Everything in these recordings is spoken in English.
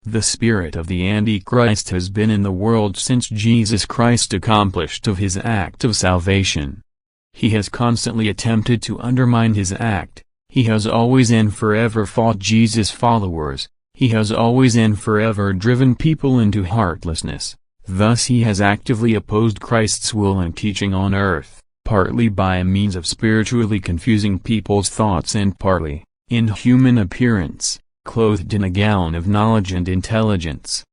The spirit of the Antichrist has been in the world since Jesus Christ accomplished of his act of salvation. He has constantly attempted to undermine his act. He has always and forever fought Jesus' followers. He has always and forever driven people into heartlessness. Thus he has actively opposed Christ's will and teaching on earth, partly by means of spiritually confusing people's thoughts and partly, in human appearance, clothed in a gown of knowledge and intelligence.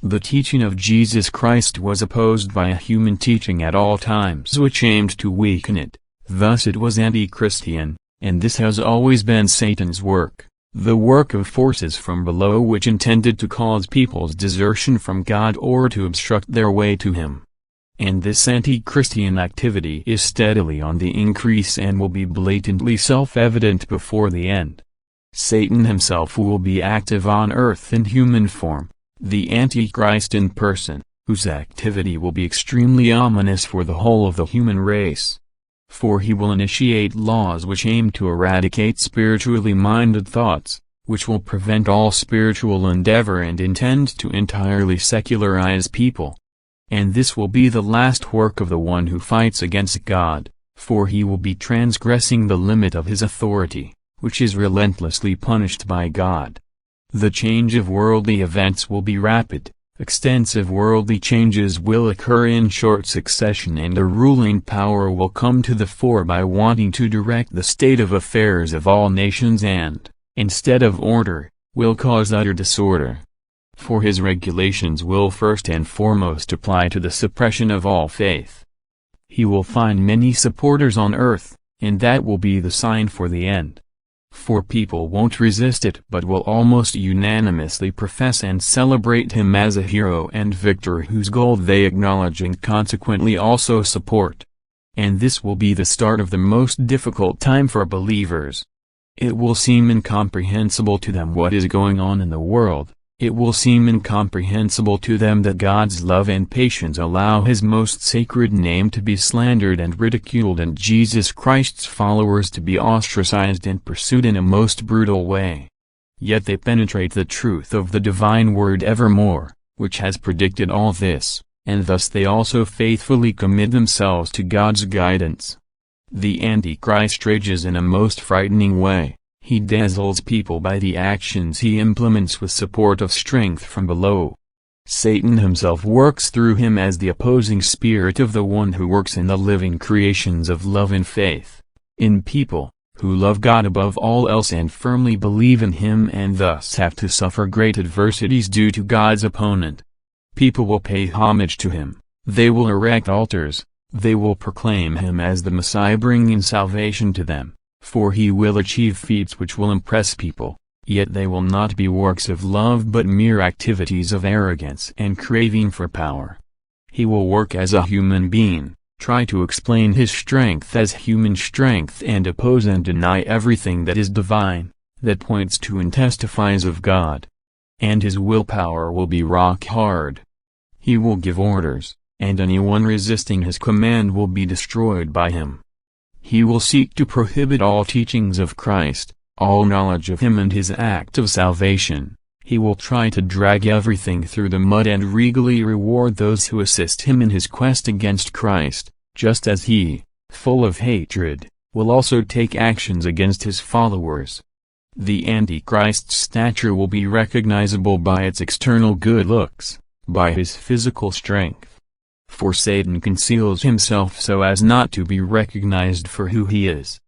The teaching of Jesus Christ was opposed by a human teaching at all times which aimed to weaken it. Thus it was anti-Christian, and this has always been Satan's work, the work of forces from below which intended to cause people's desertion from God or to obstruct their way to him. And this anti-Christian activity is steadily on the increase and will be blatantly self-evident before the end. Satan himself will be active on earth in human form, the Antichrist in person, whose activity will be extremely ominous for the whole of the human race. For he will initiate laws which aim to eradicate spiritually minded thoughts, which will prevent all spiritual endeavor and intend to entirely secularize people. And this will be the last work of the one who fights against God, for he will be transgressing the limit of his authority, which is relentlessly punished by God. The change of worldly events will be rapid, extensive worldly changes will occur in short succession and a ruling power will come to the fore by wanting to direct the state of affairs of all nations and, instead of order, will cause utter disorder. For his regulations will first and foremost apply to the suppression of all faith. He will find many supporters on earth, and that will be the sign for the end. For people won't resist it but will almost unanimously profess and celebrate him as a hero and victor whose goal they acknowledge and consequently also support. And this will be the start of the most difficult time for believers. It will seem incomprehensible to them what is going on in the world. It will seem incomprehensible to them that God's love and patience allow his most sacred name to be slandered and ridiculed and Jesus Christ's followers to be ostracized and pursued in a most brutal way. Yet they penetrate the truth of the divine word evermore, which has predicted all this, and thus they also faithfully commit themselves to God's guidance. The Antichrist rages in a most frightening way. He dazzles people by the actions he implements with support of strength from below. Satan himself works through him as the opposing spirit of the one who works in the living creations of love and faith, in people, who love God above all else and firmly believe in him and thus have to suffer great adversities due to God's opponent. People will pay homage to him, they will erect altars, they will proclaim him as the Messiah bringing salvation to them. For he will achieve feats which will impress people, yet they will not be works of love but mere activities of arrogance and craving for power. He will work as a human being, try to explain his strength as human strength and oppose and deny everything that is divine, that points to and testifies of God. And his willpower will be rock hard. He will give orders, and anyone resisting his command will be destroyed by him. He will seek to prohibit all teachings of Christ, all knowledge of him and his act of salvation. He will try to drag everything through the mud and regally reward those who assist him in his quest against Christ, just as he, full of hatred, will also take actions against his followers. The Antichrist's stature will be recognizable by its external good looks, by his physical strength. For Satan conceals himself so as not to be recognized for who he is.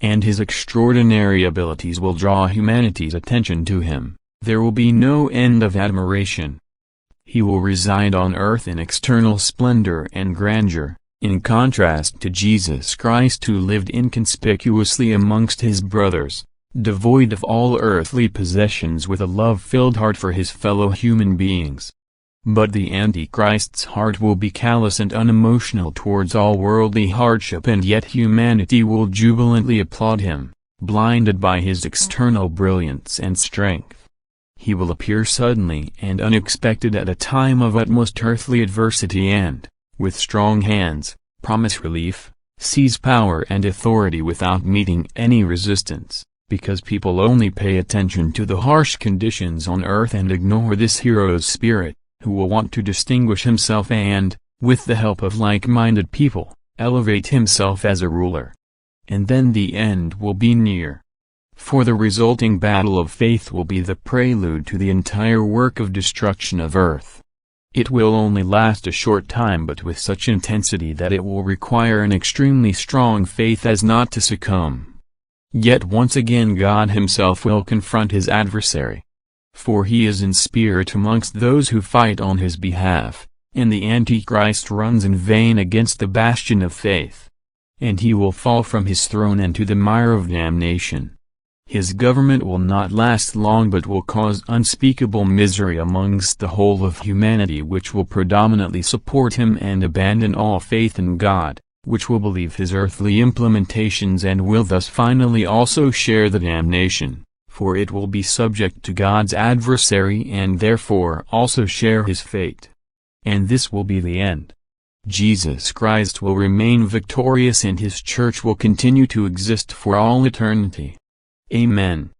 And his extraordinary abilities will draw humanity's attention to him. There will be no end of admiration. He will reside on earth in external splendor and grandeur, in contrast to Jesus Christ who lived inconspicuously amongst his brothers, devoid of all earthly possessions with a love-filled heart for his fellow human beings. But the Antichrist's heart will be callous and unemotional towards all worldly hardship and yet humanity will jubilantly applaud him, blinded by his external brilliance and strength. He will appear suddenly and unexpected at a time of utmost earthly adversity and, with strong hands, promise relief, seize power and authority without meeting any resistance. because people only pay attention to the harsh conditions on earth and ignore this hero's spirit, who will want to distinguish himself and, with the help of like-minded people, elevate himself as a ruler. And then the end will be near. For the resulting battle of faith will be the prelude to the entire work of destruction of earth. It will only last a short time, but with such intensity that it will require an extremely strong faith as not to succumb. Yet once again God himself will confront his adversary. For he is in spirit amongst those who fight on his behalf, and the Antichrist runs in vain against the bastion of faith. And he will fall from his throne into the mire of damnation. His government will not last long, but will cause unspeakable misery amongst the whole of humanity, which will predominantly support him and abandon all faith in God, which will believe his earthly implementations and will thus finally also share the damnation, for it will be subject to God's adversary and therefore also share his fate. And this will be the end. Jesus Christ will remain victorious and his church will continue to exist for all eternity. Amen.